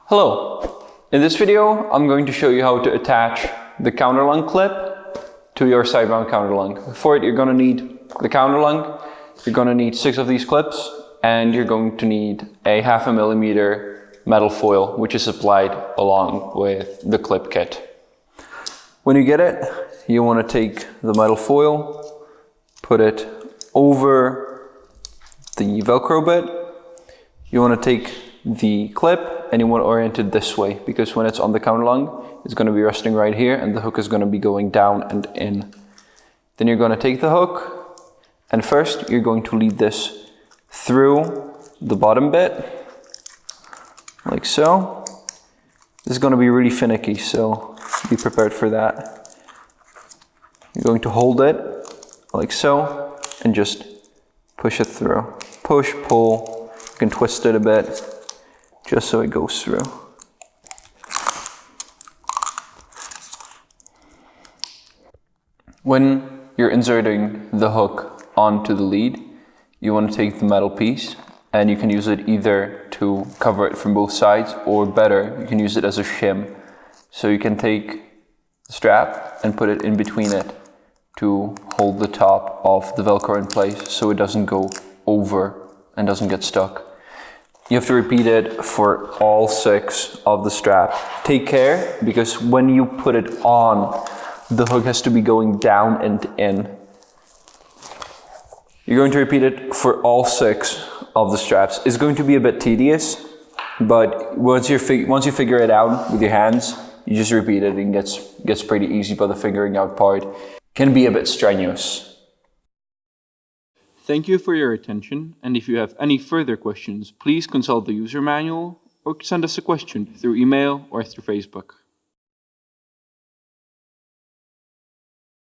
Hello! In this video, I'm going to show you how to attach the counterlung clip to your side mount counterlung. For it, you're going to need the counterlung, you're going to need 6 of these clips, and you're going to need a 0.5 millimeter metal foil, which is supplied along with the clip kit. When you get it, you want to take the metal foil, put it over the Velcro bit. You want to take the clip and you want to orient it this way, because when it's on the counterlung, it's going to be resting right here and the hook is going to be going down and in. Then you're going to take the hook and first you're going to lead this through the bottom bit, like so. This is going to be really finicky, so be prepared for that. You're going to hold it like so and just push it through. Push, pull, you can twist it a bit just so it goes through. When you're inserting the hook onto the lead, you want to take the metal piece and you can use it either to cover it from both sides, or better, you can use it as a shim. So you can take the strap and put it in between it to hold the top of the Velcro in place so it doesn't go over and doesn't get stuck. You have to repeat it for all 6 of the strap. Take care, because when you put it on, the hook has to be going down and in. You're going to repeat it for all 6 of the straps. It's going to be a bit tedious, but once you figure it out with your hands, you just repeat it and it gets pretty easy, but the figuring out part can be a bit strenuous. Thank you for your attention, and if you have any further questions, please consult the user manual or send us a question through email or through Facebook.